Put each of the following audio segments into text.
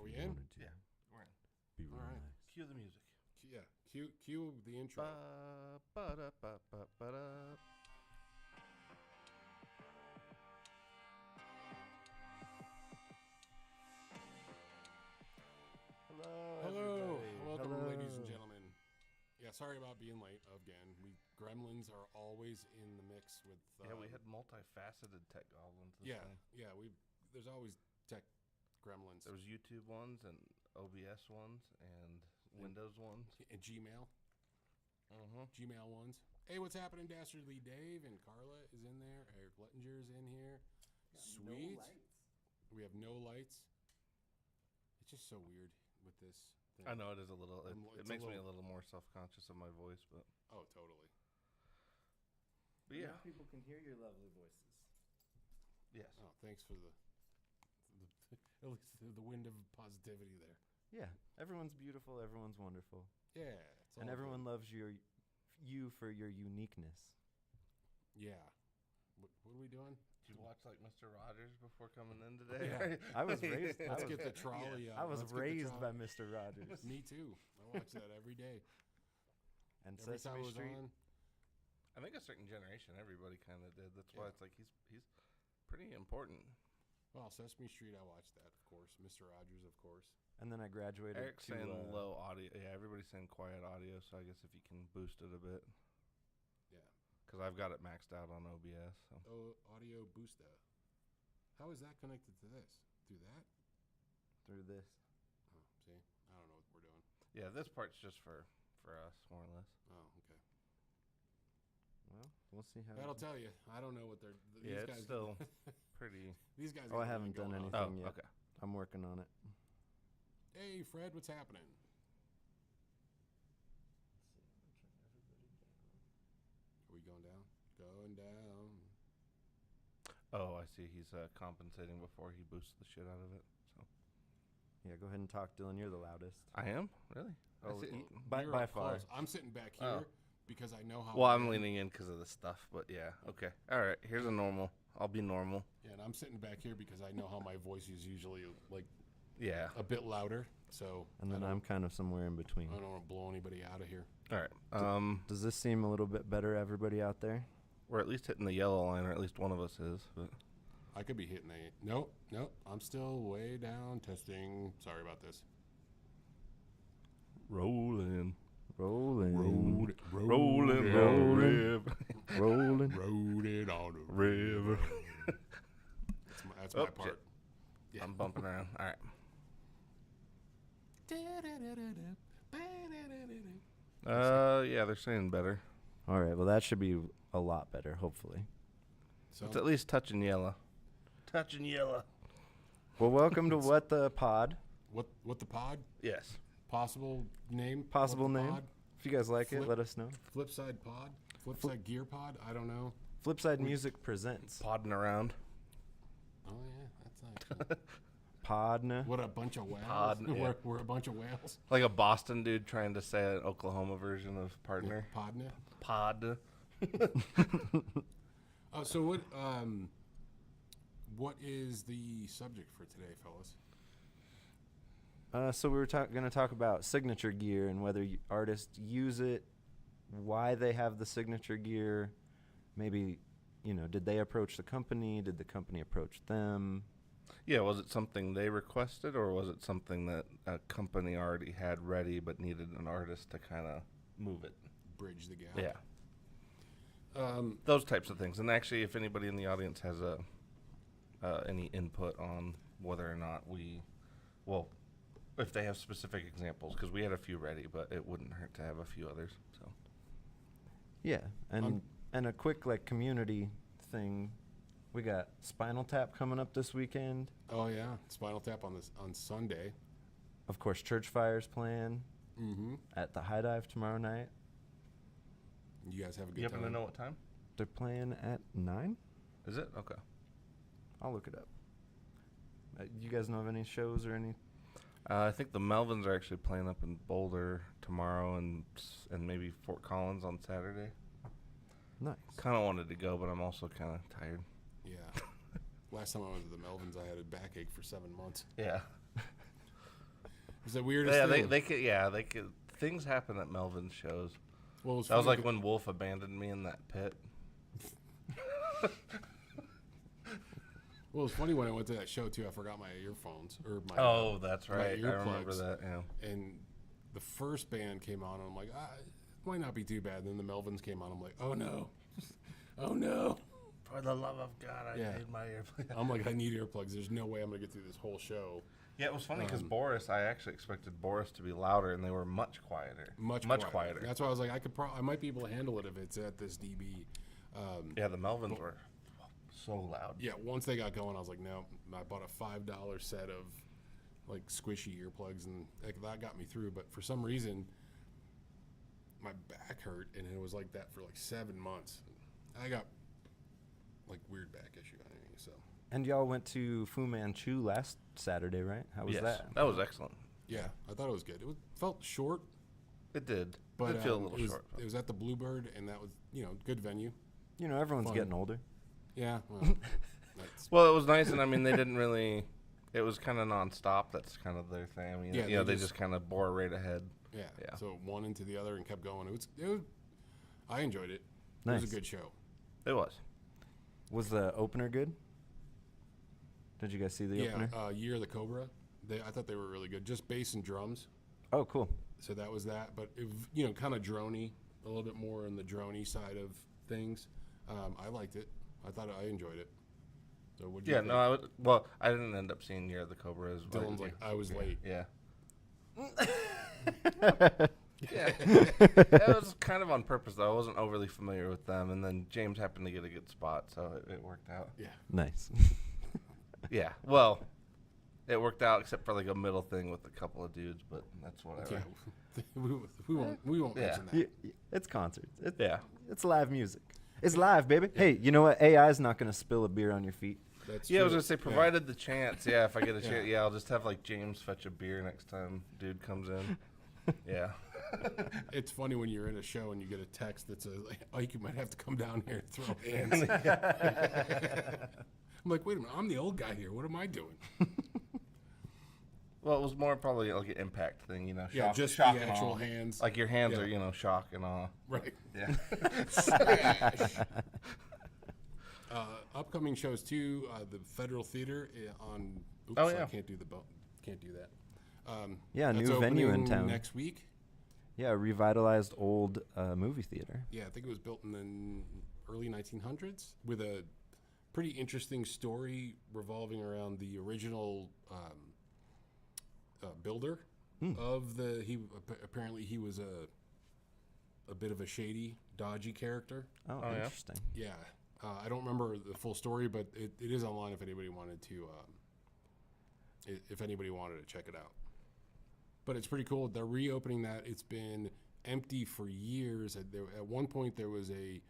we You in? wanted to Yeah, we're in. Be real All right. nice. Cue the music. Yeah. Cue the intro. Ba-da-ba-ba-ba-da. Hello, Hello. everybody. Welcome, Hello. ladies and gentlemen. Yeah, sorry about being late again. Gremlins are always in the mix with. Yeah, we had multifaceted tech goblins this Yeah, time. yeah. There's always tech gremlins. There was YouTube ones and OBS ones and Windows ones. And Gmail. Mm-hmm. Gmail ones. Hey, what's happening, Dastardly Dave and Carla is in there. Eric Lettinger's in here. Sweet. No lights. We have no lights. It's just so weird with this thing. I know it is a little. It It's makes me a little more self-conscious of my voice, but Oh, totally. yeah. Now people can hear your lovely voices. Yes. Oh, thanks for the at least the wind of positivity there. Yeah, everyone's beautiful. Everyone's wonderful, Yeah, it's and all everyone good. loves you for your uniqueness. Yeah. What are we doing? Did you watch like Mr. Rogers before coming in today? Yeah. I was raised. Let's get the trolley out. I was Let's get the raised by trolley. Mr. Rogers Me too. I watch that every day. and Every time it Sesame was Street. on. I think a certain generation, everybody kind of did. That's why Yeah. it's like he's pretty important. Well, Sesame Street, I watched that, of course. Mr. Rogers, of course. And then I graduated Eric's to saying low audio. Yeah, everybody's saying quiet audio. So I guess if you can boost it a bit, Yeah. because I've got it maxed out on OBS. So. Oh, audio booster. How is that connected to this? Through that? through this. Oh, see? I don't know what we're doing. Yeah, this part's just for us, more or less. Oh, okay. Well, we'll see how. That'll tell you. I don't know what they're. These Yeah, guys it's still pretty. These guys. Oh, I got haven't everything done going on. anything Oh, yet. okay. I'm working on it. Hey, Fred, what's happening? Are we going down? Going down. Oh, I see. He's compensating before he boosts the shit out of it. So Yeah, go ahead and talk, Dylan. You're the loudest. I am really. Oh, I see. by You're up far. close. I'm sitting back here Oh. because I know how. Well, I I'm am. leaning in because of the stuff, but yeah. Okay. All right. Here's a normal. I'll be normal. Yeah, and I'm sitting back here because I know how my voice is usually like Yeah. a bit louder. So And then I'm kind of somewhere in between. I don't want to blow anybody out of here. All right. Does this seem a little bit better, everybody out there? We're at least hitting the yellow line, or at least one of us is. But I could be hitting a. Nope. I'm still way down. Testing. Sorry about this. rolling, Rolling. Rolling rolling, Rolling. river, Rolling. Rode it on a river. That's Oh, my part. shit. I'm bumping around. All right. Yeah, they're saying better. All right. Well, that should be a lot better, hopefully. So, It's at least touching yellow. Touching yellow. Well, welcome to What the Pod. what the pod? Yes. Possible name? Possible What the name. pod? If you guys like it, Flip- let us know. Flipside pod? Flipside gear pod? I don't know. Flipside Music presents Podding around. Oh yeah, that's nice. Podna. What a bunch of whales. Pod, yeah. We're a bunch of whales. Like a Boston dude trying to say an Oklahoma version of partner. Podna. Pod. Oh, so what is the subject for today, fellas? So we were going to talk about signature gear and whether artists use it, why they have the signature gear. Maybe, did they approach the company? Did the company approach them? Yeah, was it something they requested, or was it something that a company already had ready but needed an artist to kind of move it? Bridge the gap. Yeah. Those types of things. And actually, if anybody in the audience has any input on whether or not if they have specific examples, because we had a few ready, but it wouldn't hurt to have a few others. So Yeah, and a quick community thing. We got Spinal Tap coming up this weekend. Oh yeah, Spinal Tap on Sunday. Of course, Church Fire's playing Mm-hmm. at the High Dive tomorrow night. You guys have a good you happen time. to know what time? They're playing at 9. Is it? Okay. I'll look it up. You guys know of any shows or any? I think the Melvins are actually playing up in Boulder tomorrow and maybe Fort Collins on Saturday. Nice. Kind of wanted to go, but I'm also kind of tired. Yeah. Last time I went to the Melvins, I had a backache for 7 months. Yeah. It's the weirdest Yeah, thing. they could. Things happen at Melvin's shows. Well, it was That was funny like when Wolf abandoned me in that pit. Well, it was funny when I went to that show too. I forgot my earphones or my Oh, that's my right. I remember earplugs. that. Yeah. And the first band came on, and I'm like, it might not be too bad. And then the Melvins came on. I'm like, oh no, oh no. For the love of God, I Yeah. need my earplugs. I'm like, I need earplugs. There's no way I'm gonna get through this whole show. Yeah, it was funny because Boris, I actually expected Boris to be louder, and they were much quieter. Much quieter. That's why I was like, I might be able to handle it if it's at this dB. Yeah, the Melvins were so loud. Yeah, once they got going, I was like, no. I bought a $5 set of like squishy earplugs, and that got me through. But for some reason, my back hurt, and it was like that for like 7 months. I got like weird back issue. So And y'all went to Fu Manchu last Saturday, right? How was Yes, that? that was excellent. yeah, I thought it was good. Felt short, It did. but It did feel a little it was, short. It was at the Bluebird, and that was good venue. You know, everyone's Fun. getting older. Yeah, well, that's, Well, it was nice, and I mean, they didn't really. It was kind of nonstop. That's kind of their thing. I mean, Yeah, they they just kind of bore right ahead. yeah. Yeah. So one into the other and kept going. It was. I enjoyed it. It Nice. was a good show. It was. Was the opener good? Did you guys see the opener? Year of the Cobra. I thought they were really good. Just bass and drums. Oh, cool. So that was that. But it, kind of droney, a little bit more on the droney side of things. I liked it. I thought I enjoyed it. So would you? Yeah, no, I didn't end up seeing Year of the Cobra as well. Dylan's like, I was late. Yeah. Yeah. It was kind of on purpose, though. I wasn't overly familiar with them, and then James happened to get a good spot, so it worked out. Yeah. Nice. Yeah, well, it worked out except for like a middle thing with a couple of dudes, but that's whatever. Yeah. we won't Yeah. mention that. It's concerts. Yeah. It's live music. It's live, baby. Hey, you know what? AI's not going to spill a beer on your feet. That's Yeah, I was true. gonna say, provided the chance. Yeah, if I get a Yeah. chance, yeah, I'll just have like James fetch a beer next time dude comes in. Yeah. It's funny when you're in a show and you get a text that says, "Ike, you might have to come down here and throw hands." I'm like, wait a minute, I'm the old guy here. What am I doing? Well, it was more probably like an impact thing, you know. Yeah, shock, just shock the and actual awe. hands. Like your hands Yeah. are, shock and awe. Right. Yeah. Smash. Upcoming shows too. The Federal Theater on. Oops, Oh, yeah. I can't do can't do that. Yeah, a that's new venue in opening town. next week. Yeah, a revitalized old movie theater. Yeah, I think it was built in the early 1900s with a pretty interesting story revolving around the original builder of the. Apparently he was a bit of a shady, dodgy character. Oh, Oh, yeah? interesting. Yeah, I don't remember the full story, but it is online if anybody wanted to. If anybody wanted to check it out. But it's pretty cool. They're reopening that. It's been empty for years. At one point, there was it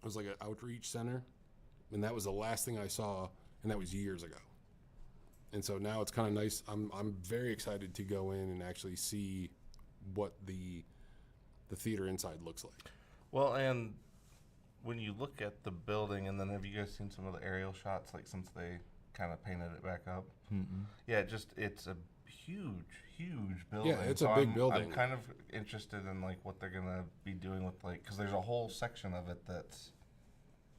was like an outreach center, and that was the last thing I saw, and that was years ago. And so now it's kind of nice. I'm very excited to go in and actually see what the theater inside looks like. Well, and when you look at the building, and then have you guys seen some of the aerial shots, like since they kind of painted it back up? Yeah, it's a huge building. Yeah, it's So a big I'm building. kind of interested in like what they're gonna be doing with because there's a whole section of it that's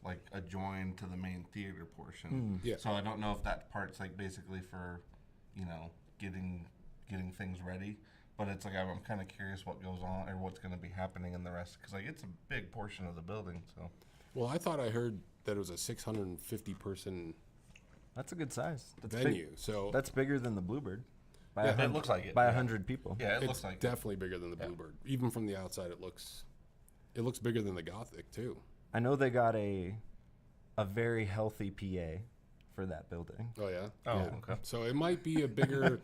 like adjoined to the main theater portion. Yeah. So I don't know if that part's like basically for, getting things ready. But it's like I'm kind of curious what goes on or what's going to be happening in the rest because it's a big portion of the building. So Well, I thought I heard that it was a 650 person That's a good size. That's venue. Big. So That's bigger than the Bluebird. By Yeah, a it hun- looks like it, By yeah. 100 people. yeah, it it's looks like definitely bigger than the Yeah. Bluebird. Even from the outside, it looks bigger than the Gothic too. I know they got a very healthy PA for that building. Oh yeah. Oh, Yeah. okay. So it might be a bigger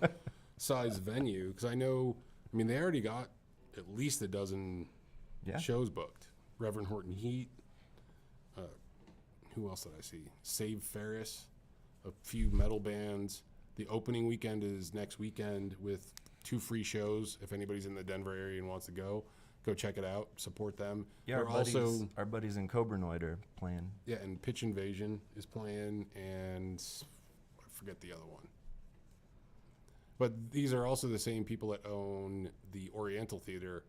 size venue because I know. I mean, they already got at least a dozen Yeah. shows booked. Reverend Horton Heat. Who else did I see? Save Ferris. A few metal bands. The opening weekend is next weekend with 2 free shows. If anybody's in the Denver area and wants to go check it out. Support them. Yeah, They're also our buddies in Cobranoid are playing. yeah, and Pitch Invasion is playing, and I forget the other one. But these are also the same people that own the Oriental Theater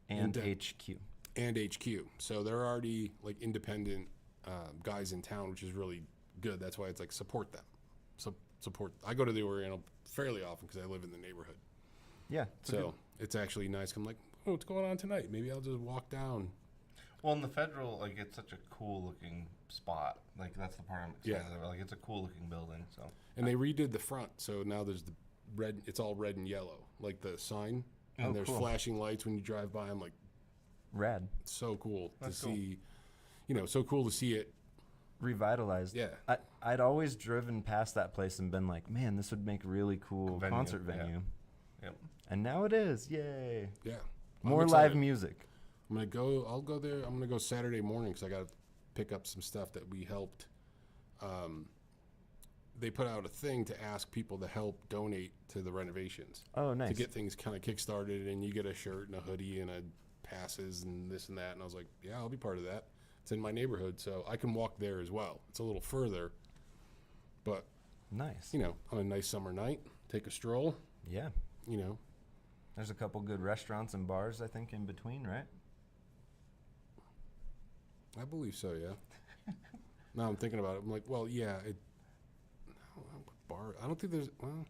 And in Den- HQ. and HQ. So they're already like independent guys in town, which is really good. That's why it's like support them. So support. I go to the Oriental fairly often because I live in the neighborhood. Yeah. So it's actually nice. I'm like, oh, what's going on tonight? Maybe I'll just walk down. Well, in the Federal, like, it's such a cool looking spot. Like, that's the part I'm excited Yeah. about. Like, it's a cool looking building. So And they redid the front, so now there's the red. It's all red and yellow, like the sign. And Oh, there's cool. flashing lights when you drive by. I'm like, Rad. it's so cool That's to cool. see. You know, so cool to see it. Revitalized. Yeah. I'd always driven past that place and been like, man, this would make a really cool Venue, concert yeah. venue. Yep. And now it is. Yay. Yeah. More I'm live excited. music. I'm gonna go. I'll go there. I'm gonna go Saturday morning because I got to pick up some stuff that we helped. They put out a thing to ask people to help donate to the renovations Oh, nice. to get things kind of kick-started, and you get a shirt and a hoodie and a passes and this and that. And I was like, yeah, I'll be part of that. It's in my neighborhood, so I can walk there as well. It's a little further, but Nice. you know, on a nice summer night, take a stroll. Yeah. You know, There's a couple good restaurants and bars, I think, in between, right? I believe so. Yeah. Now I'm thinking about it. I'm like, well, yeah. Bar. I don't think there's. Well,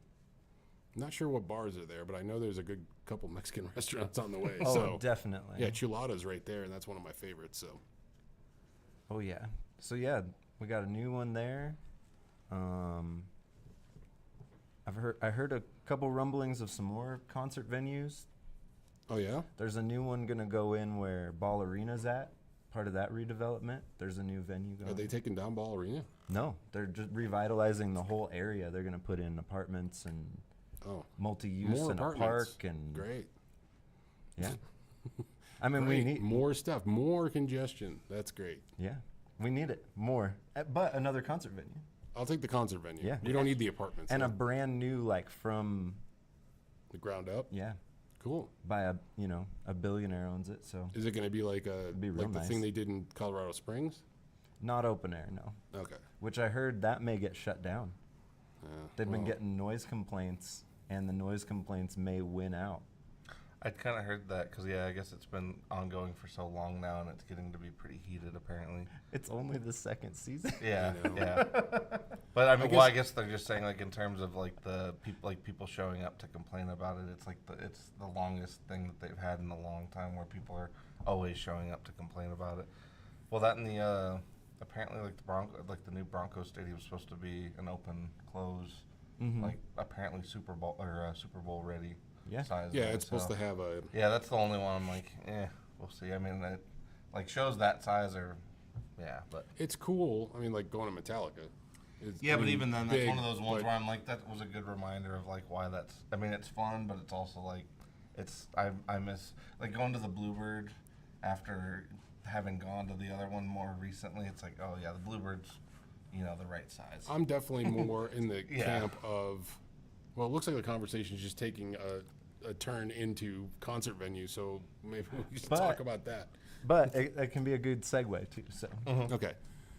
I'm not sure what bars are there, but I know there's a good couple Mexican restaurants on the way. Oh, so definitely. yeah, Chulada's right there, and that's one of my favorites. So Oh, yeah. So, yeah, we got a new one there. I heard a couple rumblings of some more concert venues. oh yeah, There's a new one gonna go in where Ball Arena's at, part of that redevelopment. There's a new venue going. are they taking down Ball Arena? No, they're just revitalizing the whole area. They're gonna put in apartments and Oh, multi-use more and a apartments. park and Great. yeah. I mean, Great. we need more stuff, more congestion. That's great. yeah, we need it more. But another concert venue I'll take the concert venue. Yeah. We don't need the apartments. and though. a brand new like from The ground up. yeah Cool. by a billionaire owns it, so Is it going to be like be real like the nice. thing they did in Colorado Springs? not open air, no. Okay. Which I heard that may get shut down. They've been well, getting noise complaints, and the noise complaints may win out. I'd kind of heard that because, yeah, I guess it's been ongoing for so long now and it's getting to be pretty heated, apparently. It's only the second season. Yeah, I know. yeah. But I mean, guess- well, I guess they're just saying, like, in terms of like the people showing up to complain about it. It's like it's the longest thing that they've had in a long time, where people are always showing up to complain about it. Well, that and the apparently like the new Broncos stadium is supposed to be an open close, Mhm. like apparently Super Bowl ready. Yeah. Size. Yeah, it's supposed to have a. Yeah, that's the only one. I'm like, we'll see. I mean, it, like shows that size are, yeah, but. It's cool. I mean, like going to Metallica. Yeah, but even then, that's big, one of those ones but- where I'm like, that was a good reminder of like why that's. I mean, it's fun, but it's also like, I miss like going to the Bluebird after having gone to the other one more recently. It's like, oh yeah, the Bluebird's, the right size. I'm definitely more in the Yeah. camp of. Well, it looks like the conversation is just taking a turn into concert venue, so maybe we should But- talk about that. But it can be a good segue too. So Okay.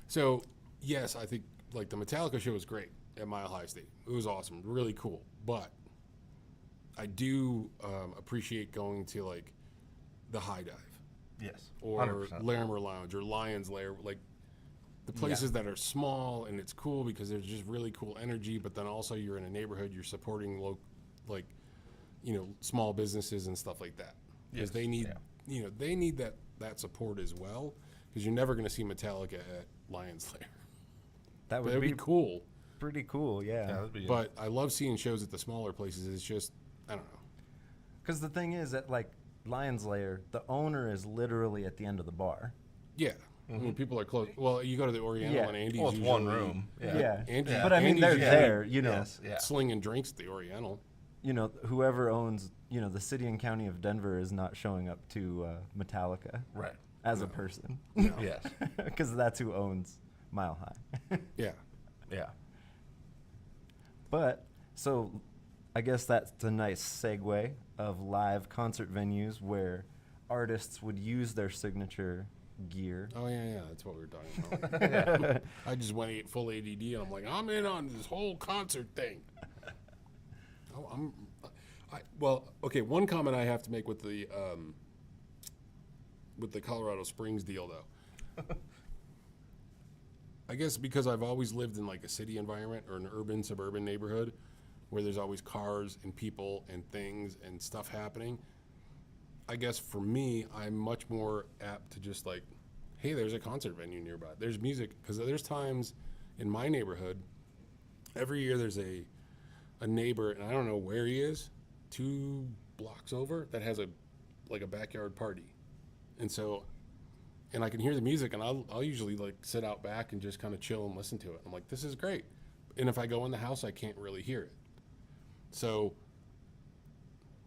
So, yes, I think like the Metallica show was great at Mile High Stadium. It was awesome, really cool. But I do appreciate going to like the High Dive Yes, or 100%. Larimer Lounge or Lion's Lair, like the places that are small and it's cool because there's just really cool energy. But then also you're in a neighborhood, you're supporting small businesses and stuff like that because Yes, they need yeah. they need that support as well because you're never going to see Metallica at Lion's Lair. that But would it'd be be cool. pretty cool. Yeah, Yeah. that'd be. But I love seeing shows at the smaller places. It's just I don't know. Because the thing is that like Lion's Lair, the owner is literally at the end of the bar. Yeah, I mean people are close. Well, you go to the Oriental Yeah. and Andy's. well, it's one usually room. Yeah. Andy- But I mean, they're Andy's there. Yes, yeah. slinging drinks at the Oriental. Whoever owns, the city and county of Denver is not showing up to Metallica Right. as a person. Yes. Because that's who owns Mile High. Yeah. Yeah. But, so I guess that's a nice segue of live concert venues where artists would use their signature gear. Oh yeah, that's what we were talking about. I just went full ADD and I'm like, I'm in on this whole concert thing. Well, okay. One comment I have to make with the Colorado Springs deal, though. I guess because I've always lived in like a city environment or an urban suburban neighborhood where there's always cars and people and things and stuff happening. I guess for me, I'm much more apt to just like, hey, there's a concert venue nearby. There's music, because there's times in my neighborhood, every year there's a neighbor, and I don't know where he is, 2 blocks over, that has a backyard party. And so, and I can hear the music, and I'll usually like sit out back and just kind of chill and listen to it. I'm like, this is great. And if I go in the house, I can't really hear it. So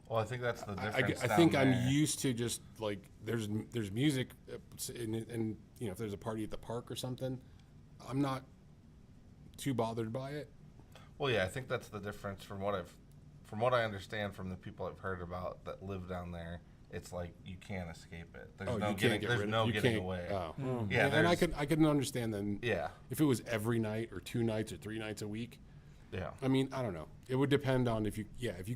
Well, I think that's the difference. I down think there. I'm used to just like there's music, and you know, if there's a party at the park or something, I'm not too bothered by it. Well, yeah, I think that's the difference from what I understand from the people I've heard about that live down there. It's like you can't escape it. There's Oh, no you getting. can't get There's rid no of, you getting can't, away. Oh. Yeah, and I there's- could understand then. Yeah, If it was every night or 2 nights or 3 nights a week, yeah, I mean, I don't know. It would depend on if you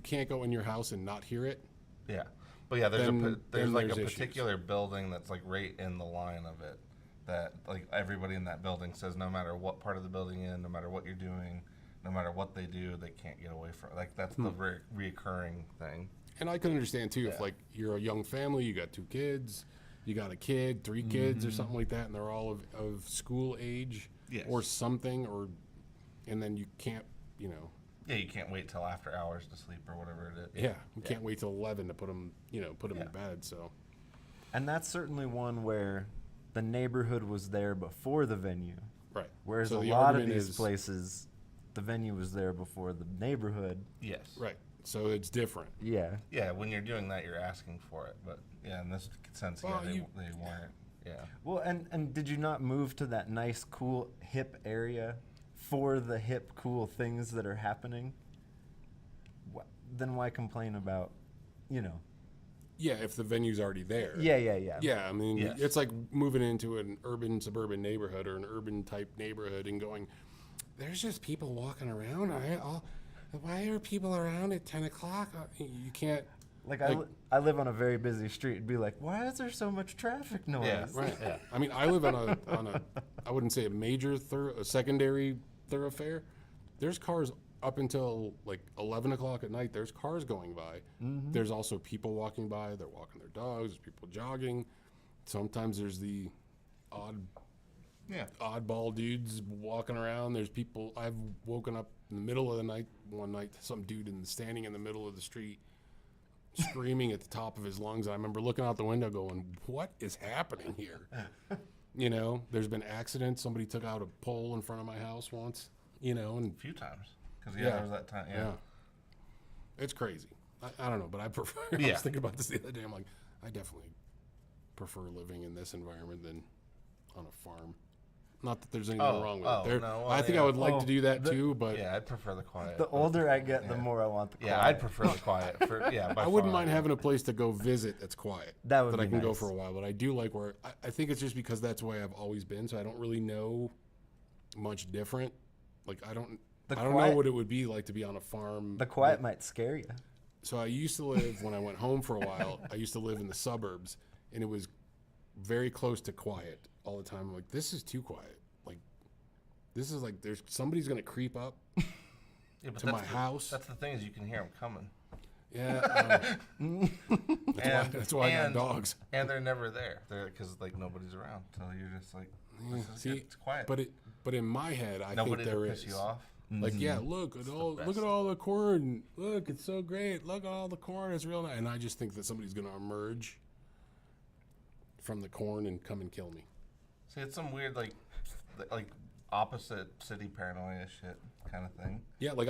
can't go in your house and not hear it. yeah. But yeah, there's Then like there's a issues. particular building that's like right in the line of it. That like everybody in that building says no matter what part of the building you're in, no matter what you're doing, no matter what they do, they can't get away from it. Like that's the reoccurring thing. And I can understand too if Yeah. like you're a young family, you got 2 kids, you got a kid, 3 kids or something like that, and they're all of school age Yes. or something, and then you can't, you know, Yeah, you can't wait till after hours to sleep or whatever it is. you can't wait till 11 to put them Yeah. to bed. So And that's certainly one where the neighborhood was there before the venue. right. Whereas So a the lot of argument these is- places, the venue was there before the neighborhood. Yes. right. So it's different. Yeah. Yeah, when you're doing that, you're asking for it. But yeah, in this sense, Well, yeah, you- they weren't. Yeah. Well, and did you not move to that nice, cool, hip area for the hip, cool things that are happening? Then why complain about, you know? Yeah, if the venue's already there. Yeah. Yeah, I mean, Yes. it's like moving into an urban suburban neighborhood or an urban type neighborhood and going, there's just people walking around. Why are people around at 10 o'clock? You can't. Like, Like- I live on a very busy street. It'd be like, why is there so much traffic noise? Yeah. Right. Yeah. I mean, I live on a I wouldn't say a major a secondary thoroughfare. There's cars up until like 11 o'clock at night. There's cars going by. There's also people walking by. They're walking their dogs. There's people jogging. Sometimes there's the Yeah. oddball dudes walking around. There's people. I've woken up in the middle of the night one night to some dude standing in the middle of the street screaming at the top of his lungs. I remember looking out the window going, what is happening here? You know, there's been accidents. Somebody took out a pole in front of my house once, you know, and A few times. Because Yeah. there was that time. yeah, Yeah. it's crazy. I don't know, but I prefer, I Yeah. was thinking about this the other day. I'm like, I definitely prefer living in this environment than on a farm. Not that there's anything Oh, wrong with oh, it. There, no, well, I think yeah. I would like Oh, to do that the- too, but Yeah, I'd prefer the quiet. The older I get, the Yeah. more I want the quiet. Yeah, I'd prefer the quiet. By I wouldn't far. mind having a place to go visit that's quiet. That would I be can go nice. for a while. But I do like where I think it's just because that's the way I've always been. So I don't really know much different. Like I don't The know quiet- what it would be like to be on a farm. The quiet might scare you. So I used to live when I went home for a while. I used to live in the suburbs, and it was very close to quiet all the time. I'm like, this is too quiet. Like this is like there's somebody's gonna creep up. Yeah, but to that's my house. That's the thing is you can hear them coming. Yeah, that's why I got and- dogs. And they're never there. They're because like nobody's around. So you're just like, this is See, good. It's quiet. But in my head, I Nobody think to there piss is. you off. Like, yeah, look at all best. the corn. Look, it's so great. Look at all the corn. It's real nice. And I just think that somebody's gonna emerge from the corn and come and kill me. See, it's some weird like opposite city paranoia shit kind of thing. Yeah, like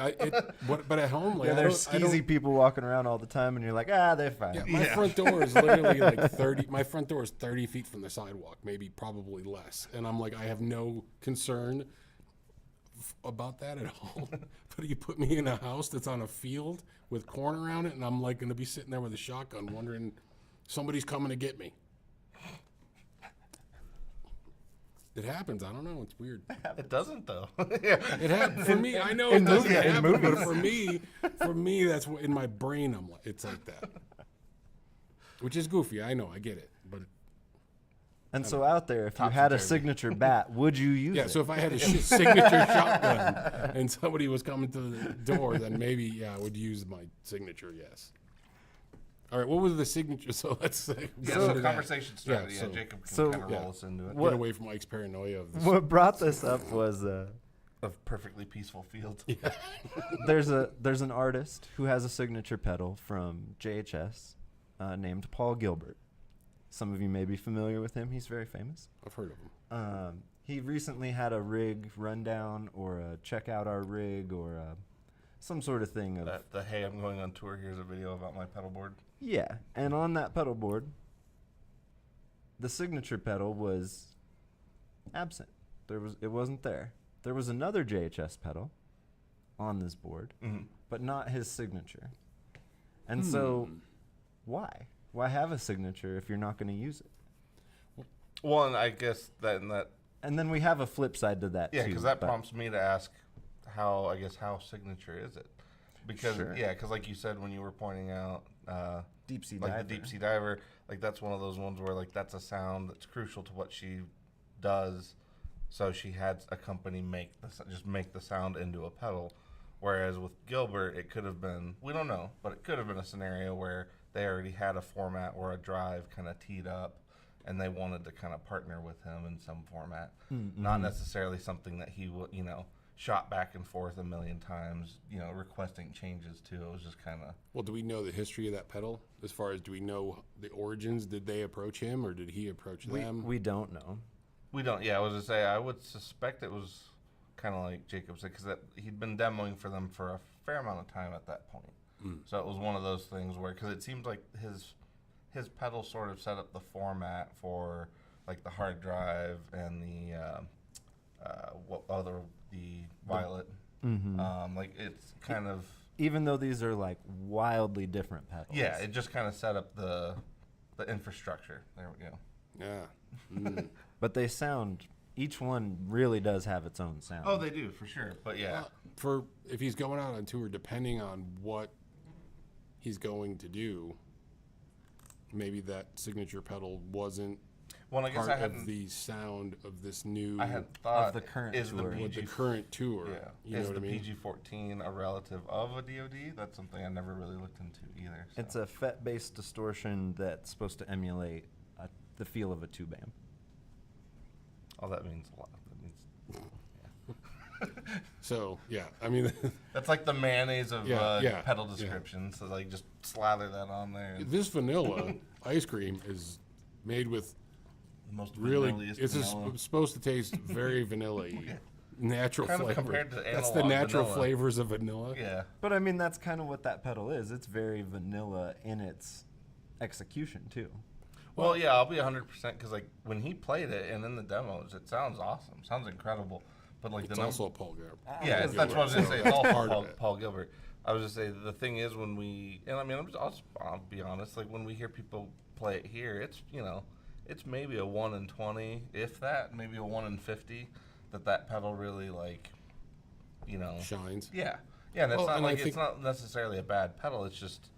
but at home, like Yeah, I there's don't- I don't- skeezy people walking around all the time, and you're like, they're fine. Yeah, my Yeah. front door is literally like 30. My front door is 30 feet from the sidewalk, maybe probably less. And I'm like, I have no concern about that at all. But you put me in a house that's on a field with corn around it, and I'm like going to be sitting there with a shotgun, wondering somebody's coming to get me. It happens. I don't know. It's weird. It doesn't though. Yeah. It happened for me. I know In it doesn't movies. In happen, but movies. for me, that's what in my brain. It's like that, which is goofy. I know. I get it, but And so out there, if you Topsy had a turvy. signature bat, would you use yeah. it? So if I had a signature shotgun and somebody was coming to the door, then maybe I would use my signature. Yes. All right. What was the signature? So let's Yeah, get so into that. conversation started. Yeah, so- Jacob can so- kind of yeah. roll us into it. What- Get away from Mike's paranoia of this. What brought this up was Of perfectly peaceful fields. there's an artist who has a signature pedal from JHS named Paul Gilbert. Some of you may be familiar with him. He's very famous. I've heard of him. He recently had a rig rundown or a check out our rig or some sort of thing of The hey, I'm going on tour. Here's a video about my pedal board. yeah. And on that pedal board, the signature pedal was absent. It wasn't there. There was another JHS pedal on this board, but not his signature. And so, why? Why have a signature if you're not going to use it? Well, and I guess that And then we have a flip side to that yeah, too. because that but- prompts me to ask how signature is it? Because Sure. because like you said when you were pointing out deep sea like diver. the deep sea diver, like that's one of those ones where like that's a sound that's crucial to what she does. So she had a company make the sound into a pedal. Whereas with Gilbert, it could have been, we don't know, but it could have been a scenario where they already had a format or a drive kind of teed up and they wanted to kind of partner with him in some format. Not necessarily something that he would, shot back and forth a million times, requesting changes to. It was just kind of. Well, do we know the history of that pedal? As far as do we know the origins? Did they approach him or did he approach them? We don't know. We don't, I was going to say, I would suspect it was kind of like Jacob said, because he'd been demoing for them for a fair amount of time at that point. So it was one of those things where, because it seems like his pedal sort of set up the format for like the hard drive and the Violet. Like it's kind of Even though these are like wildly different pedals. yeah, it just kind of set up the infrastructure. There we go. Yeah. But they sound. Each one really does have its own sound. Oh, they do for sure. But yeah, For if he's going out on tour, depending on what he's going to do, maybe that signature pedal wasn't well, I guess part I of hadn't. the sound of this new I had thought the current is tour. the with the PG current tour. yeah You know is what the I mean? PG-14 a relative of a DoD? That's something I never really looked into either. So. It's a FET-based distortion that's supposed to emulate the feel of a tube amp. oh, that means a lot. That means So yeah, I mean, that's like the mayonnaise of Yeah, pedal yeah. descriptions. So like just slather that on there. And this vanilla ice cream is made with the most really. vanilla-iest It's vanilla. supposed to taste very vanilla-y, natural Kind of flavor. compared to That's the analog natural vanilla. flavors of vanilla. Yeah. But I mean, that's kind of what that pedal is. It's very vanilla in its execution too. Well, yeah, I'll be 100% because like when he played it and in the demos, it sounds awesome, sounds incredible. But like It's the also Paul Gilbert. yeah, that's what I was gonna say. It's That's all part of it. Paul Gilbert. I was just say the thing is when we and I mean I'll be honest. Like when we hear people play it here, it's it's maybe a 1 in 20, if that, maybe a 1 in 50 that pedal really like Shines. yeah. And it's Well, not and I like it's think- not necessarily a bad pedal. It's just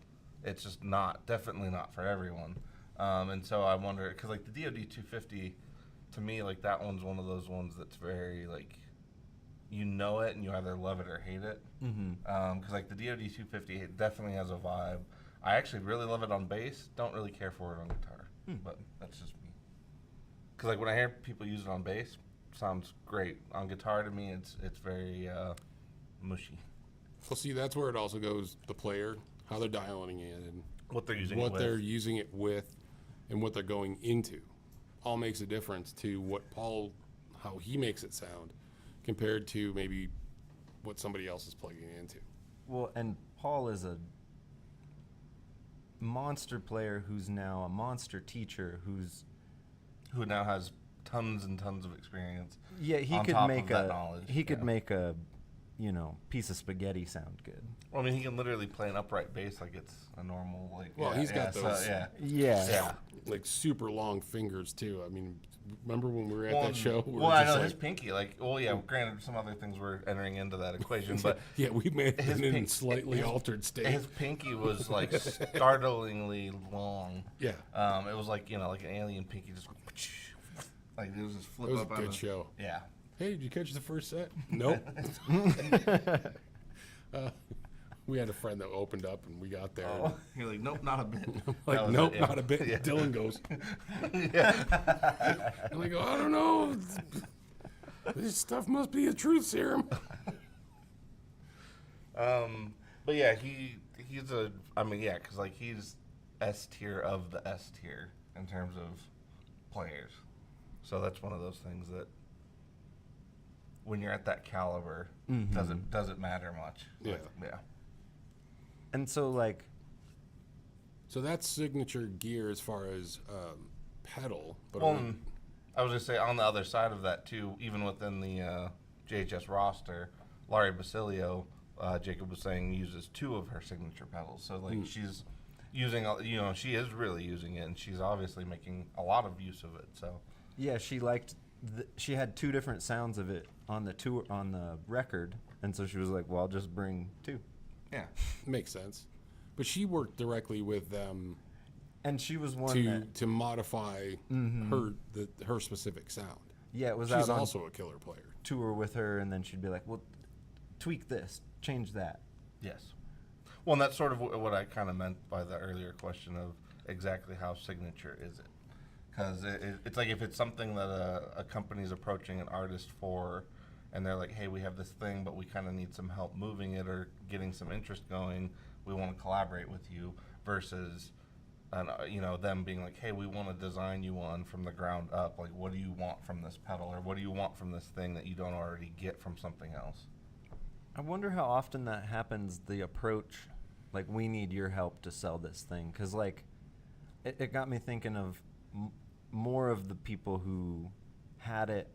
definitely not for everyone. And so I wonder because like the DoD 250, to me like that one's one of those ones that's very like it and you either love it or hate it. Because like the DoD 250 it definitely has a vibe. I actually really love it on bass. Don't really care for it on guitar, but that's just me. Because like when I hear people use it on bass, sounds great. On guitar, to me, it's very mushy. Well, see, that's where it also goes. The player, how they're dialing in, and What they're using, what they're using it with, and what they're going into, all makes a difference to how he makes it sound, compared to maybe what somebody else is plugging into. Well, and Paul is a monster player who's now a monster teacher who now has tons and tons of experience. he on could top make of that knowledge. he could Yeah. make a piece of spaghetti sound good. Well, I mean, he can literally play an upright bass like it's a normal, like. Well, he's got those- Yeah. like super long fingers too. I mean, remember when we were at that show? We Well, were I just know like, his pinky. Granted, some other things were entering into that equation, but yeah, we may have his been in pink- slightly his- altered state. his pinky was like startlingly long. Yeah, It was like like an alien pinky, just like it was just flip it was a up. good show. Yeah. Hey, did you catch the first set? Nope. We had a friend that opened up, and we got there. Oh, you're like, nope, not a bit. Like, That was nope, it, yeah. not a bit. Yeah. Dylan goes, Yeah. and I go, I don't know. This stuff must be a truth serum. But yeah, he's a. I mean, yeah, because like he's S tier of the S tier in terms of players. So that's one of those things that when you're at that caliber, doesn't matter much. Yeah. Yeah. And so So that's signature gear as far as pedal. But Well, I was just say on the other side of that too, even within the JHS roster, Laurie Basilio, Jacob was saying, uses 2 of her signature pedals. So she's using, she is really using it, and she's obviously making a lot of use of it. So yeah, she liked. She had 2 different sounds of it on the record, and so she was like, "Well, I'll just bring 2." yeah, makes sense. But she worked directly with them And she was one to modify her specific sound. Yeah, it was She's out on also a killer player. tour with her, and then she'd be like, "Well, tweak this, change that." yes. Well, and that's sort of what I kind of meant by the earlier question of exactly how signature is it. Because it's like if it's something that a company's approaching an artist for, and they're like, hey, we have this thing, but we kind of need some help moving it or getting some interest going, we want to collaborate with you, versus them being like, hey, we want to design you one from the ground up. Like, what do you want from this pedal, or what do you want from this thing that you don't already get from something else? I wonder how often that happens, the approach, like, we need your help to sell this thing. Because, it got me thinking of more of the people who had it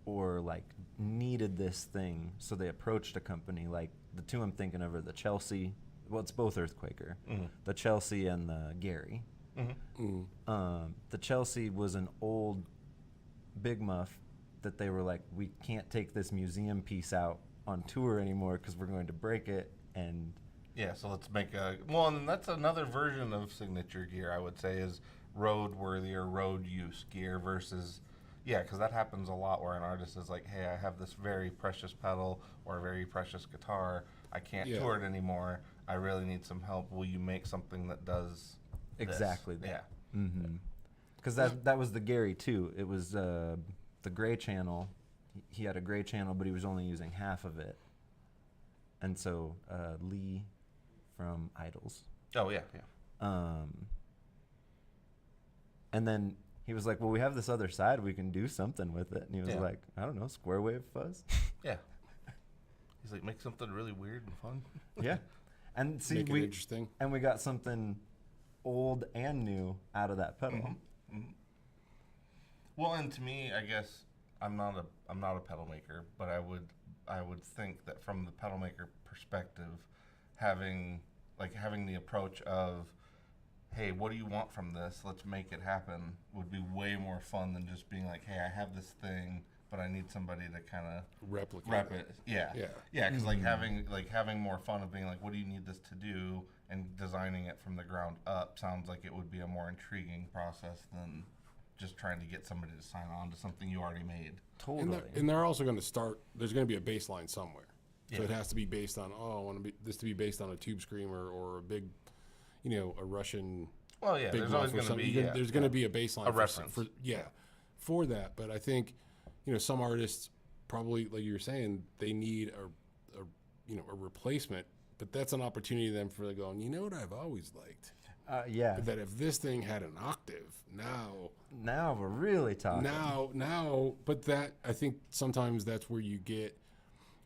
or, needed this thing, so they approached a company. Like, the 2 I'm thinking of are the Chelsea. Well, it's both Earthquaker. Mm-hmm. The Chelsea and the Gary. The Chelsea was an old Big Muff that they were like, we can't take this museum piece out on tour anymore because we're going to break it. And Yeah, so let's make and that's another version of signature gear, I would say, is road-worthy or road-use gear versus, because that happens a lot where an artist is like, hey, I have this very precious pedal or a very precious guitar. I can't tour it anymore. I really need some help. Will you make something that does this? exactly that. Yeah. Because that was the Gary, too. It was the gray channel. He had a gray channel, but he was only using half of it. And so Lee from Idols. Oh, yeah. And then he was like, well, we have this other side. We can do something with it. And he was Yeah. like, I don't know, square wave fuzz? Yeah. He's like, make something really weird and fun. Yeah. And see, Make it interesting. and we got something old and new out of that pedal. Well, and to me, I guess I'm not a pedal maker, but I would think that from the pedal maker perspective, having the approach of, hey, what do you want from this? Let's make it happen, would be way more fun than just being like, hey, I have this thing, but I need somebody to kind of Replicate. rep it. Yeah. Yeah. Yeah, because having more fun of being like, what do you need this to do, and designing it from the ground up sounds like it would be a more intriguing process than just trying to get somebody to sign on to something you already made. Totally. And they're also going to start. There's going to be a baseline somewhere, so Yeah. it has to be based on. I want this to be based on a tube screamer or a big, a Russian. Well, yeah, big there's muff always or going to something. be There's going to be a baseline A reference. for that. But I think, some artists probably, like you were saying, they need a replacement. But that's an opportunity then for them going, you know what I've always liked? Yeah. That if this thing had an octave, Now we're really talking. but that, I think sometimes that's where you get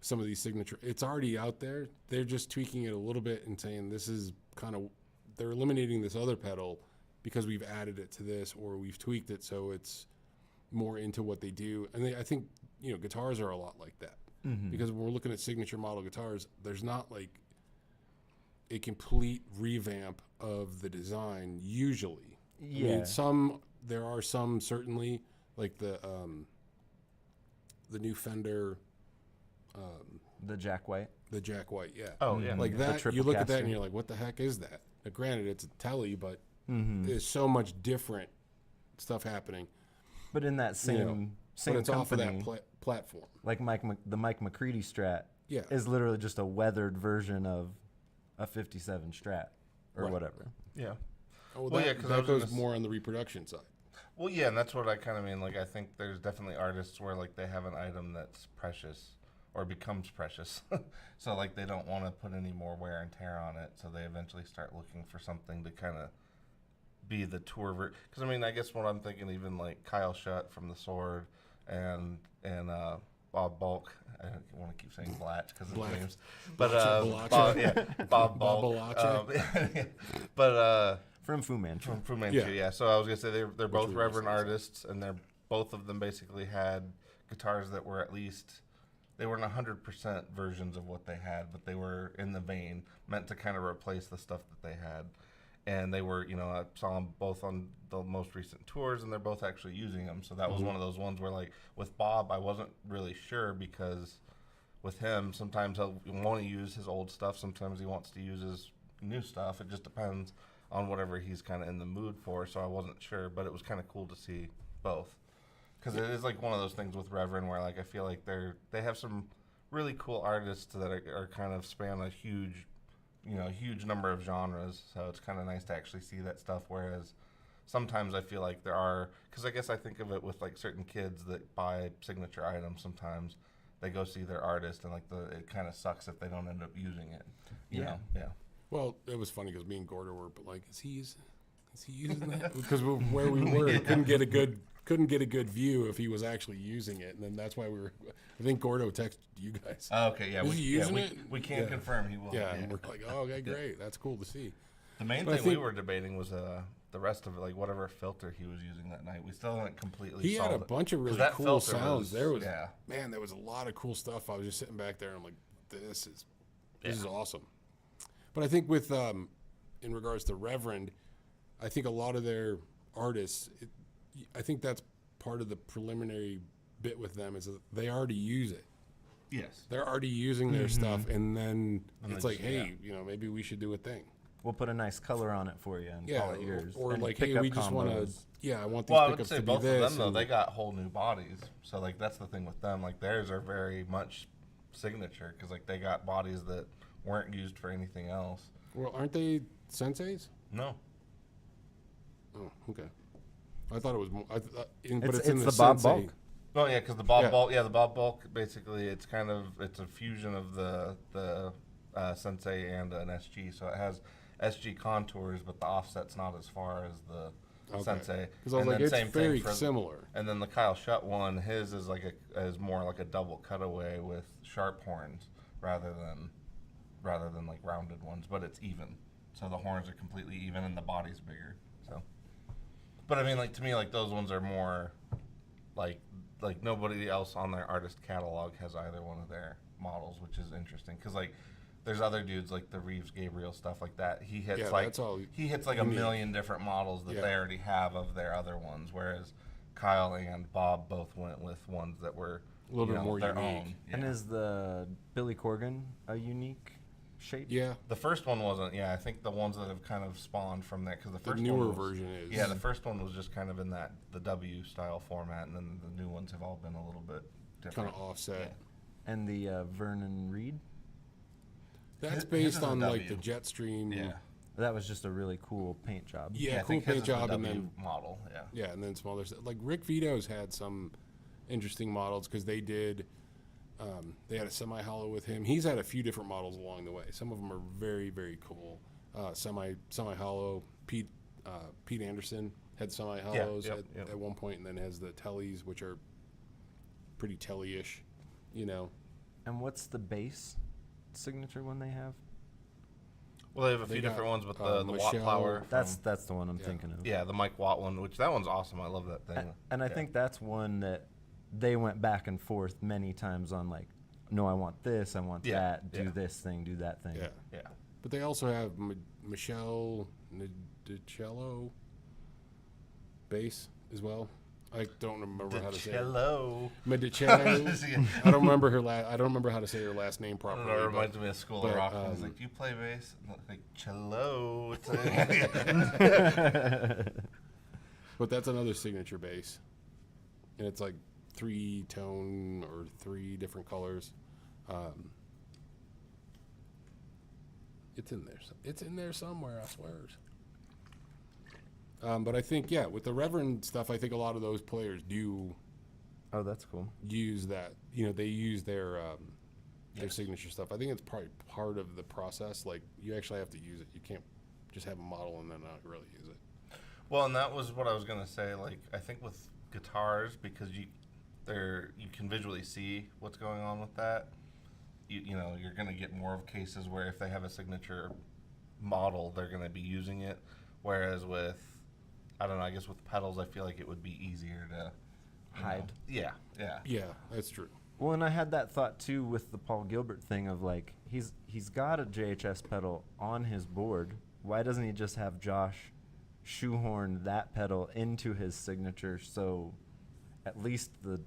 some of these signature. It's already out there. They're just tweaking it a little bit and saying this is they're eliminating this other pedal because we've added it to this or we've tweaked it so it's more into what they do. And I think, guitars are a lot like that. because when we're looking at signature model guitars, there's not like a complete revamp of the design usually. Yeah. I mean, there are some certainly, like the new Fender, The Jack White. the Jack White, yeah. Oh, yeah. Like The that, triple you look at that caster. and you're like, what the heck is that? Now, granted, it's a telly, but Mm-hmm. there's so much different stuff happening. But in that You know, same same but it's company, off of that platform. like the Mike McCready Strat Yeah. is literally just a weathered version of a 57 Strat or Right. whatever. Yeah. Oh, Well, that, yeah, 'cause I that was goes gonna more on the reproduction side. Well, yeah, and that's what I kind of mean. Like, I think there's definitely artists where, like, they have an item that's precious or becomes precious. So, like, they don't want to put any more wear and tear on it. So they eventually start looking for something to kind of be the tour because I mean, I guess what I'm thinking, even like Kyle Shutt from the Sword and Bob Bulk. I don't want to keep saying Blatt because of Black. names, but Balacha. Bob, yeah, Bob Bob Bulk. Balacha. But From Fu Manchu. from Fu Manchu, Yeah. yeah. So I was gonna say they're both we Reverend recently saw. artists, and they're both of them basically had guitars that were at least they weren't 100% versions of what they had, but they were in the vein, meant to kind of replace the stuff that they had. And they were, I saw them both on the most recent tours, and they're both actually using them. So that was one of those ones where, like, with Bob, I wasn't really sure because with him, sometimes he'll want to use his old stuff, sometimes he wants to use his new stuff. It just depends on whatever he's kind of in the mood for. So I wasn't sure, but it was kind of cool to see both. Because it is like one of those things with Reverend where, like, I feel like they have some really cool artists that are kind of span a huge number of genres. So it's kind of nice to actually see that stuff. Whereas sometimes I feel like there are, because I guess I think of it with like certain kids that buy signature items. Sometimes they go see their artist and like it kind of sucks if they don't end up using it. You know? Yeah. Well, it was funny because me and Gordo were like, is he using that? Because where we were, couldn't get a good view if he was actually using it, and then that's why I think Gordo texted you guys. Oh, okay. Yeah. Is he using we, it? we can Yeah. confirm he will. Yeah, and we're like, oh, okay, great, that's cool to see. The main But I thing we think- were debating was the rest of it, like whatever filter he was using that night. We still haven't completely He had solved a it. bunch of 'Cause really that cool filter sounds. There was yeah. man, there was a lot of cool stuff. I was just sitting back there and I'm like, this is awesome. But I think with in regards to Reverend, I think a lot of their artists, I think that's part of the preliminary bit with them is that they already use it. Yes. They're already using their stuff, and then And it's they like, just- hey, maybe we should do a thing. We'll put a nice color on it for you and Yeah, call it yours. or and like, pick hey, up we just want to. combos. Yeah, I want these Well, I would pickups say to be both of this. them though, and- they got whole new bodies. So like that's the thing with them. Like theirs are very much signature because like they got bodies that weren't used for anything else. well, aren't they senseis? No. Oh, okay. I thought it was more. But It's it's in the the Bob Sensei. Bulk. Oh yeah, because the Bob Yeah. Bulk, the Bob Bulk, basically it's a fusion of the Sensei and an SG. So it has SG contours, but the offset's not as far as the Sensei. Because I was And like, then it's same thing very for- similar. And then the Kyle Shutt one, his is is more like a double cutaway with sharp horns rather than like rounded ones, but it's even. So the horns are completely even and the body's bigger. So, but I mean, like to me, like those ones are more like nobody else on their artist catalog has either one of their models, which is interesting because like there's other dudes like the Reeves Gabriel stuff like that. He hits Yeah, like that's all he hits like unique. a million different models that Yeah. they already have of their other ones, whereas Kyle and Bob both went with ones that were A little you bit know, more their unique. own. And Yeah. is the Billy Corgan a unique shape? Yeah, The first one wasn't. Yeah, I think the ones that have kind of spawned from that because the the first newer one was, version is. Yeah, the first one was just kind of in the W style format, and then the new ones have all been a little bit kind different. of offset. And the Vernon Reed? That's His based is a on like W. the Jetstream. Yeah, That was just a really cool paint job. Yeah, I cool think his paint is the job, and W then model. Yeah. yeah, and then smaller stuff. Like Rick Vito's had some interesting models because they did. They had a semi-hollow with him. He's had a few different models along the way. Some of them are very, very cool. Semi-hollow. Pete Anderson had semi-hollows yep. at one point, and then has the tellies, which are pretty telly-ish, And what's the base signature one they have? Well, they have a They few got, different ones, but the Watt Michelle- Flower. That's the one I'm thinking of. yeah, the Mike Watt one, which that one's awesome. I love that thing. And I Yeah. think that's one that they went back and forth many times on, like, no, I want this, I want Yeah, that, do yeah. this thing, do that thing. Yeah. Yeah. But they also have Michelle Nidicello bass as well. I don't remember how to say it. Cello. Medicello. I don't remember her I don't remember how to say her last name I don't properly. know, it but- reminds me of School but, of Rock. It's um, like, do you play bass? And I'm like, cello. It's But that's another signature bass. And it's like 3-tone or 3 different colors. It's in there. It's in there somewhere, I swear. But I think, yeah, with the Reverend stuff, I think a lot of those players do Oh, that's cool. use that. They use their Yes. signature stuff. I think it's probably part of the process. Like, you actually have to use it. You can't just have a model and then not really use it. Well, and that was what I was gonna say. Like, I think with guitars, because you can visually see what's going on with that. You're gonna get more of cases where if they have a signature model, they're gonna be using it. Whereas with, I don't know, I guess with pedals, I feel like it would be easier to Hide. Yeah, yeah. Yeah, that's true. Well, and I had that thought too with the Paul Gilbert thing of like he's got a JHS pedal on his board. Why doesn't he just have Josh shoehorn that pedal into his signature so at least the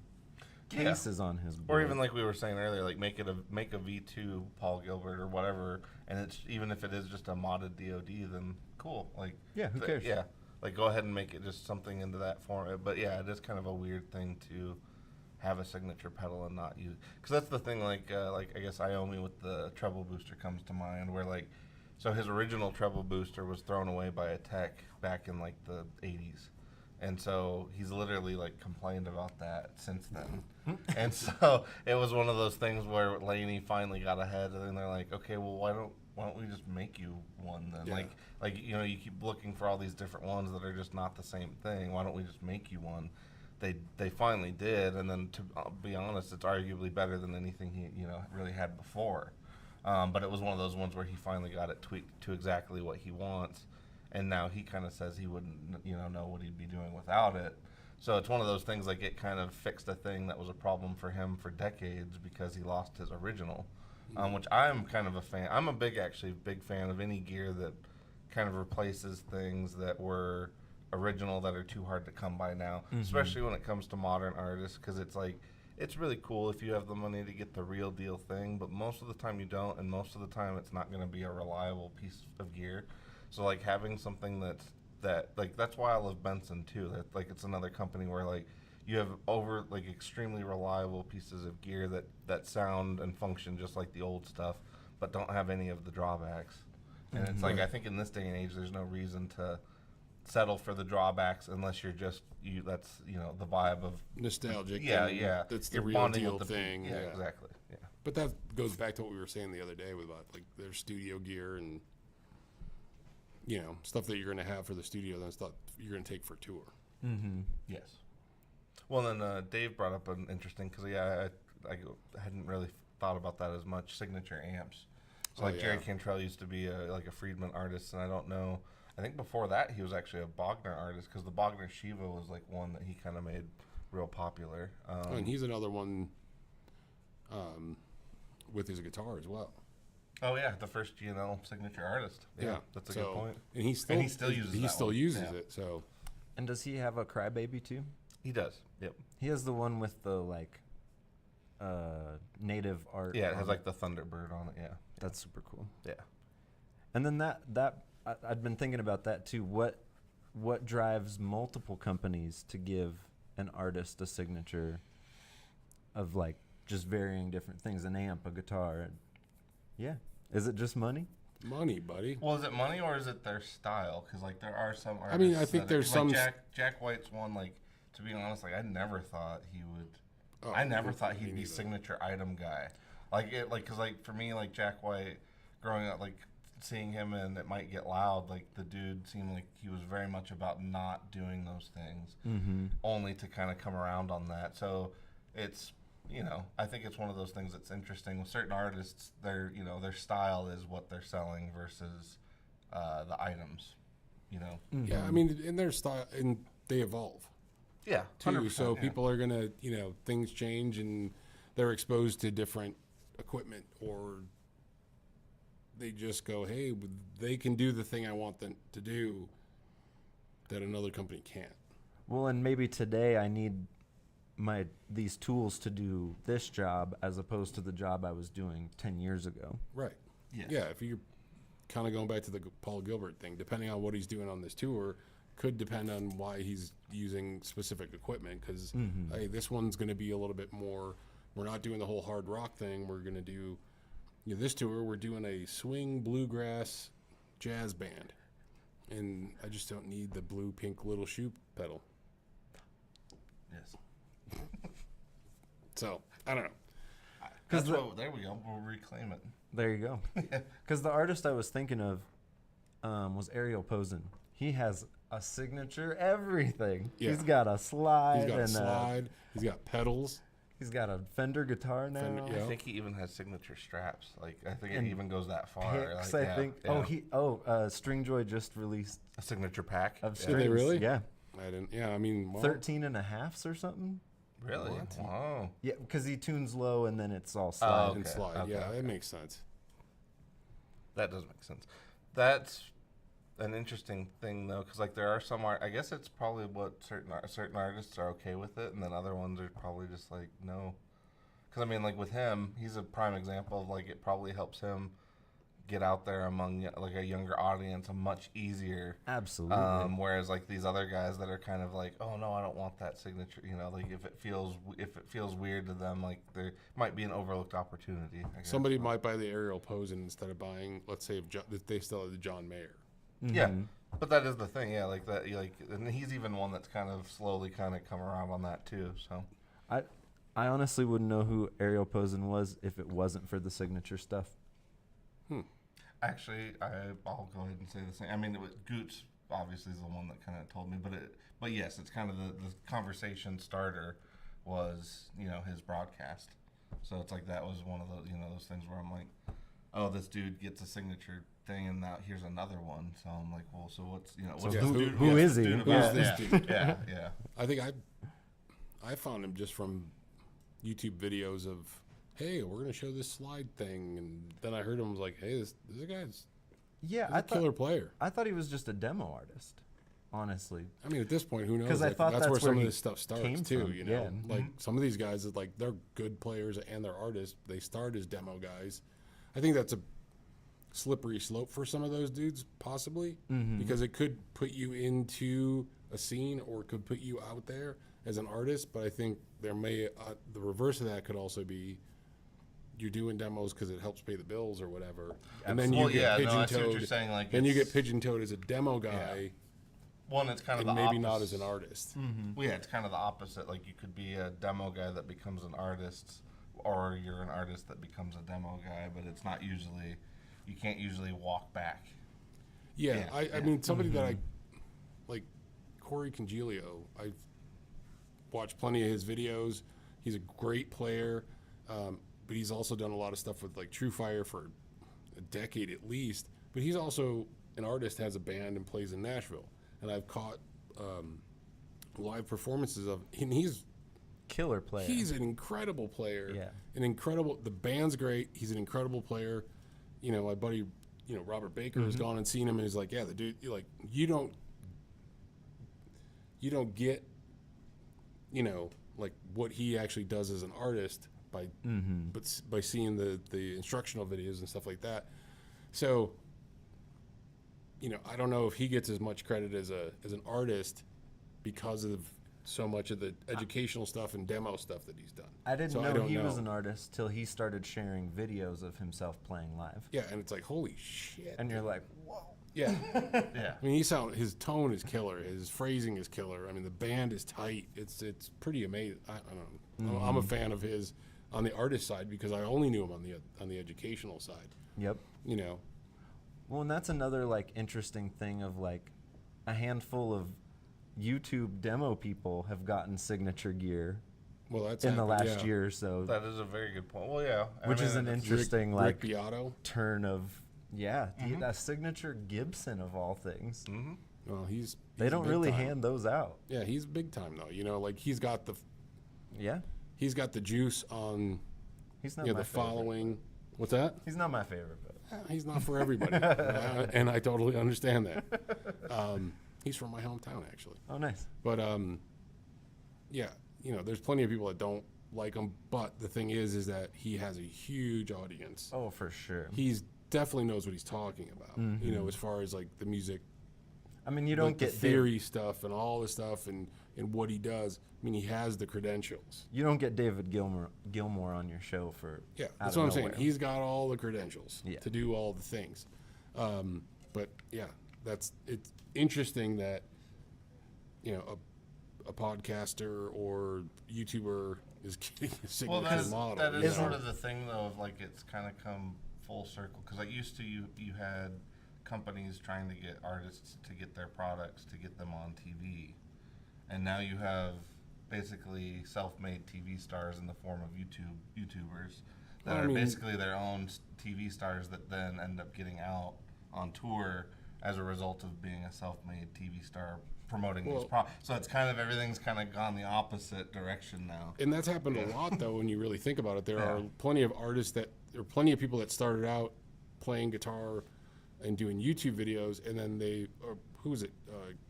case is on his board? Or even like we were saying earlier, like make a V2 Paul Gilbert or whatever, and it's even if it is just a modded DoD, then cool. Like Yeah, who cares? Yeah, like go ahead and make it just something into that format. But yeah, it is kind of a weird thing to have a signature pedal and not use, because that's the thing. Like I guess Iommi with the treble booster comes to mind, where like so his original treble booster was thrown away by a tech back in like the 80s. And so he's literally like complained about that since then. And so it was one of those things where Laney finally got ahead, and then they're like, okay, well, why don't we just make you one then? Yeah. Like you keep looking for all these different ones that are just not the same thing. Why don't we just make you one? They finally did, and then to be honest, it's arguably better than anything he really had before. But it was one of those ones where he finally got it tweaked to exactly what he wants. And now he kind of says he wouldn't, know what he'd be doing without it. So it's one of those things like it kind of fixed a thing that was a problem for him for decades because he lost his original, which I'm kind of a fan. I'm a big fan of any gear that kind of replaces things that were original that are too hard to come by now, especially when it comes to modern artists, because it's like, it's really cool if you have the money to get the real deal thing, but most of the time you don't, and most of the time it's not going to be a reliable piece of gear. So like having something that's why I love Benson too. That like it's another company where like you have extremely reliable pieces of gear that sound and function just like the old stuff, but don't have any of the drawbacks. And it's like I think in this day and age there's no reason to settle for the drawbacks unless you're just that's the vibe of Nostalgic. yeah and yeah That's the You're real bonding deal with the thing. yeah exactly yeah. But that goes back to what we were saying the other day about like their studio gear and stuff that you're going to have for the studio and stuff you're going to take for tour. Mm-hmm. Yes. Well, then Dave brought up an interesting, because I hadn't really thought about that as much, signature amps. So Oh, like Jerry yeah. Cantrell used to be a Friedman artist, and I don't know. I think before that he was actually a Bogner artist, because the Bogner Shiva was like one that he kind of made real popular. And he's another one with his guitar as well. Oh yeah, the first signature artist. Yeah, that's a good point. And he still uses he that still one. uses Yeah. it. So And does he have a Crybaby too? He does. Yep. He has the one with the native art. Yeah, it on has like the Thunderbird on it. Yeah. That's super cool. Yeah. And then I'd been thinking about that too. What drives multiple companies to give an artist a signature of like just varying different things, an amp, a guitar? Yeah. Is it just money? money, buddy. Well, is it money or is it their style? Because like there are some artists. I mean, I think there's some Jack White's one. Like to be honest, like I never thought he would. Oh, I never thought he'd me be neither. signature item guy. Because for me, like Jack White, growing up, like seeing him and It Might Get Loud, like the dude seemed like he was very much about not doing those things, only to kind of come around on that. So it's, I think it's one of those things that's interesting with certain artists. Their style is what they're selling versus the items. Yeah, I mean, in their style, and they evolve Yeah, too. 100%, So yeah. people are gonna, things change, and they're exposed to different equipment, or they just go, hey, they can do the thing I want them to do that another company can't. Well, and maybe today I need these tools to do this job as opposed to the job I was doing 10 years ago. Right. Yeah. Yeah, if you're kind of going back to the Paul Gilbert thing, depending on what he's doing on this tour, could depend on why he's using specific equipment. Because hey, this one's going to be a little bit more. We're not doing the whole hard rock thing. We're going to do, this tour. We're doing a swing bluegrass jazz band, and I just don't need the blue pink little shoe pedal. Yes. So I don't know. There we go. We'll reclaim it. There you go. Because the artist I was thinking of was Ariel Posen. He has a signature everything. Yeah. He's got a slide. He's got a and slide. He's got pedals. he's got a Fender guitar now. Fender, I yeah. think he even has signature straps. Like I think And it even goes that far. Picks, Like, I think. Stringjoy just released a signature pack. of Yeah. strings. they really? Yeah. I didn't. Yeah, I mean, well, 13 and a halfs or something. Really? What? Wow. Yeah, because he tunes low and then it's all slide. okay. and slide. Okay, Yeah, okay. it makes sense. That does make sense. That's an interesting thing though, because like there are some art. I guess it's probably what certain artists are okay with it, and then other ones are probably just like no. Because I mean, like with him, he's a prime example of like it probably helps him get out there among like a younger audience much easier. Absolutely. Whereas like these other guys that are kind of like, oh no, I don't want that signature. You know, like if it feels weird to them, like there might be an overlooked opportunity. I guess. Somebody might buy the Ariel Posen instead of buying, let's say, if they still have the John Mayer. Yeah, but that is the thing. Yeah, like that. And he's even one that's kind of slowly kind of come around on that too. So I honestly wouldn't know who Ariel Posen was if it wasn't for the signature stuff. actually, I'll go ahead and say the same. I mean, Gooch obviously is the one that kind of told me, but yes, it's kind of the conversation starter was his broadcast. So it's like that was one of those those things where I'm like, oh, this dude gets a signature thing, and now here's another one. So I'm like, well, so what's what's yeah, this who- dude? who what's is this he? dude Who's about? this yeah. dude? Yeah. I think I found him just from YouTube videos of, hey, we're gonna show this slide thing, and then I heard him was like, hey, this guy's Yeah, a killer player. I thought he was just a demo artist, honestly. I mean, at this point, who knows? 'Cause I thought that's that's where some where of he this stuff starts came too. from, You know, yeah. like some of these guys that like they're good players and they're artists. They start as demo guys. I think that's a slippery slope for some of those dudes, possibly, because it could put you into a scene or it could put you out there as an artist. But I think there may the reverse of that could also be you're doing demos because it helps pay the bills or whatever, and then you Well, yeah, get no, I see what pigeon-toed. you're saying, like, then you get it's- pigeon-toed as a demo guy, One, it's kind of and the maybe opposite. not as an artist. Well, yeah, it's kind of the opposite. Like you could be a demo guy that becomes an artist, or you're an artist that becomes a demo guy. But it's not usually, you can't usually walk back. Yeah, Yeah, I yeah. mean, somebody that I like, Corey Congilio. I've watched plenty of his videos. He's a great player, but he's also done a lot of stuff with like True Fire for a decade at least. But he's also an artist, has a band, and plays in Nashville. And I've caught live performances of, and he's Killer player. an incredible player. Yeah. The band's great. He's an incredible player. My buddy, Robert Baker has gone and seen him, and he's like, yeah, the dude, you don't get, like what he actually does as an artist by seeing the instructional videos and stuff like that. So, I don't know if he gets as much credit as an artist because of so much of the educational stuff and demo stuff that he's done. I didn't So know don't he was an artist till he started sharing videos of himself playing live. Yeah, and it's like, holy shit. And you're like, whoa. Yeah. Yeah. I mean, his tone is killer. His phrasing is killer. I mean, the band is tight. It's pretty amazing. I don't know. I'm a fan of his on the artist side because I only knew him on the educational side. Yep. Well, and that's another like interesting thing of like a handful of YouTube demo people have gotten signature gear Well, that's in the happened, last yeah. year or so, That is a very good point. Well, yeah. which is an it's- interesting Rick like Beato. turn of a signature Gibson of all things. Well, he's They don't big really time. hand those out. Yeah, he's big time though. Like he's got the Yeah. juice on He's not you know, my the favorite. following. What's that? He's not my favorite, but He's not for everybody, and I totally understand that. He's from my hometown, actually. oh, nice. But yeah, you know, there's plenty of people that don't like him. But the thing is that he has a huge audience. Oh, for sure. He's definitely knows what he's talking about. You know, as far as like the music, I mean, you like don't the get theory stuff and all this stuff and what he does. I mean, he has the credentials. You don't get David Gilmour on your show for Yeah, out that's of what I'm saying. nowhere. He's got all the credentials Yeah. to do all the things. But yeah, it's interesting that, you know, a podcaster or YouTuber is getting a signature model. that you is know? sort of the thing, though, of like it's kind of come full circle. Because like used to, you had companies trying to get artists to get their products to get them on TV, and now you have basically self-made TV stars in the form of YouTubers that Well, I are mean- basically their own TV stars that then end up getting out on tour as a result of being a self-made TV star promoting these Well- products. So it's kind of everything's kind of gone the opposite direction now. And that's happened a lot, though, when you really think about it. There Yeah. are plenty of artists there are plenty of people that started out playing guitar and doing YouTube videos, and then who is it?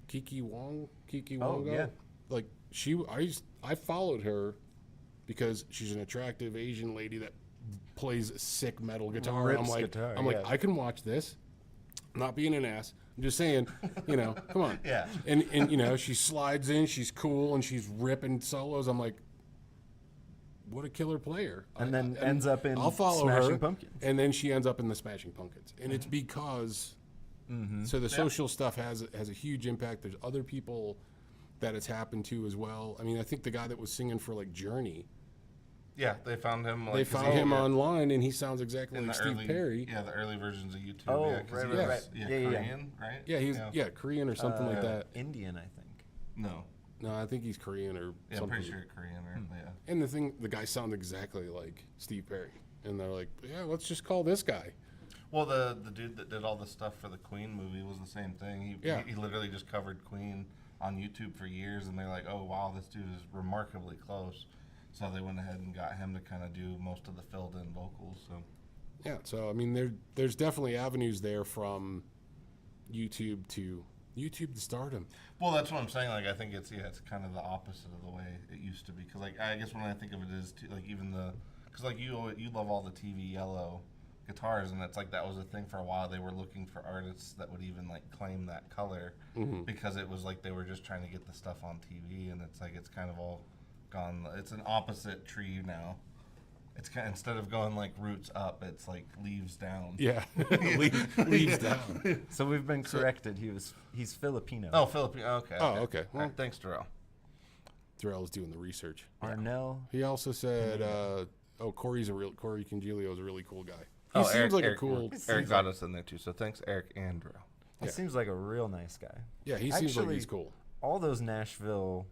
Kiki Wong? Kiki Oh, Wongo? yeah. Like, I followed her because she's an attractive Asian lady that plays a sick metal guitar. Rips I'm like, guitar, I'm like, yeah. I can watch this. I'm not being an ass. I'm just saying, you know, come on. Yeah. And you know, she slides in, she's cool, and she's ripping solos. I'm like, what a killer player. And then ends up in I'll follow Smashing her, Pumpkins. and then she ends up in the Smashing Pumpkins. And it's because, so the social stuff has a huge impact. There's other people that it's happened to as well. I mean, I think the guy that was singing for like Journey, Yeah, they found him. Like, they 'cause found he- him online, and he sounds exactly in like the Steve early, Perry. Yeah, the early versions of YouTube. Oh, yeah, 'cause right, he right, was, right. Yeah, yeah, yeah. Korean, right? Yeah, he's Korean or something like that. Indian, I think. No, No, I think he's Korean or yeah, I'm something. pretty sure Korean, or yeah. And the guy sounded exactly like Steve Perry, and they're like, yeah, let's just call this guy. Well, the dude that did all the stuff for the Queen movie was the same thing. He literally just covered Queen on YouTube for years, and they're like, oh wow, this dude is remarkably close. So they went ahead and got him to kind of do most of the filled-in vocals. So Yeah, so I mean, there's definitely avenues there from YouTube to stardom. well, that's what I'm saying. Like, I think it's kind of the opposite of the way it used to be. Because like, I guess when I think of it is like even because like you love all the TV yellow guitars, and it's like that was a thing for a while. They were looking for artists that would even like claim that color because it was like they were just trying to get the stuff on TV, and it's like it's kind of all gone. It's an opposite tree now. It's kind of, instead of going like roots up, it's like leaves down. Yeah, leaves down. So we've been corrected. He's Filipino. Oh, Filipino. Okay. Oh, okay. All Well, right, thanks, Darrell. Darrell's doing the research. Arnell. He also said, Corey Congilio is a really cool guy. He Oh, seems Eric, like Eric, a cool. Eric got us in there too. So thanks, Eric and Darrell. He Yeah. seems like a real nice guy. Yeah, he seems like Actually, he's cool. All those Nashville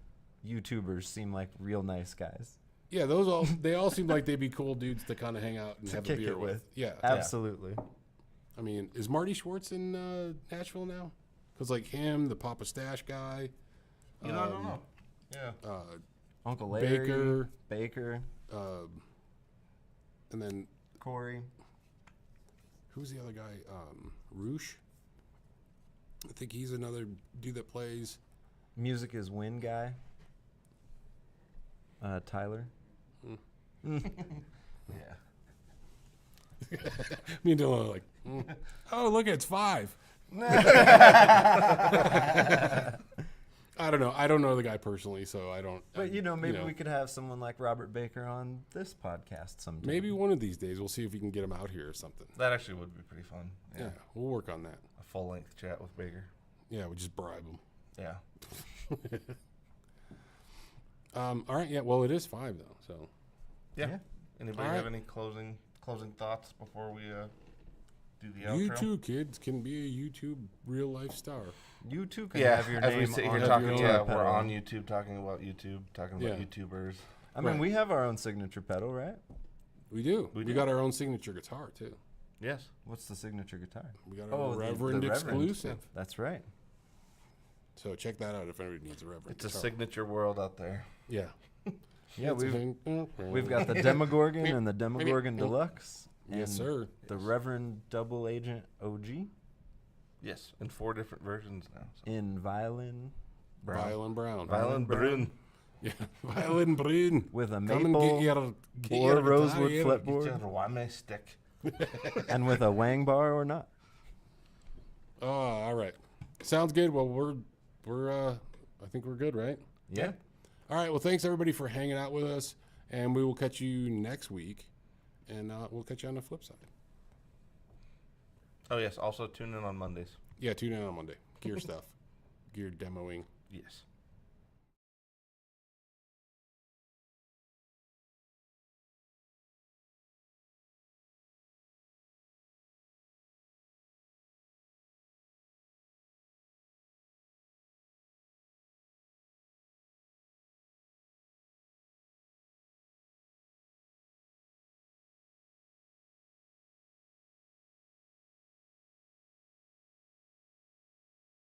YouTubers seem like real nice guys. Yeah, they all seem like they'd be cool dudes to kind of hang out and To have a kick beer it with. with. Yeah, Absolutely. I mean, is Marty Schwartz in Nashville now? Because like him, the Papa Stash guy, You know, I don't know. Yeah. Uncle Larry. Baker. Baker. And then Corey. who's the other guy? Roosh. I think he's another dude that plays. Music is Win guy. Tyler. Yeah. Me and Dylan are like, oh look, it's 5. I don't know. I don't know the guy personally, so I don't. But maybe we could have someone like Robert Baker on this podcast sometime. Maybe one of these days we'll see if we can get him out here or something. That actually would be pretty fun. Yeah, we'll work on that. A full length chat with Baker. Yeah, we just bribe him. Yeah. All right. Yeah. Well, it is 5 though. So Yeah. Anybody All have right. any closing thoughts before we do the you outro? too, kids, can be a YouTube real life star. You too can Yeah, have your as name we sit on here the talking, your yeah, own we're pedal. on YouTube talking about Yeah. YouTubers. I mean, Right. we have our own signature pedal, right? We do. We We do. got our own signature guitar too. Yes. What's the signature guitar? We got Oh, our the Reverend Reverend. exclusive. That's right. So check that out if anybody needs a Reverend It's a guitar. signature world out there. Yeah. Yeah, It's a thing. we've got the Demogorgon and the Demogorgon Deluxe. Yes, and sir. The Reverend Double Agent OG Yes, in 4 different versions now. So. in Violin Brown. Violin Brown. Violin Brun. Yeah, Violin Brun. With a Come and maple get or your rosewood guitar. fretboard. stick. And with a wang bar or not. Oh, all right. Sounds good. Well, I think we're good, right? Yeah. All right. Well, thanks everybody for hanging out with us, and we will catch you next week, and we'll catch you on the flip side. Oh, yes. Also, tune in on Mondays. Yeah, tune in on Monday. Gear stuff, gear demoing. Yes.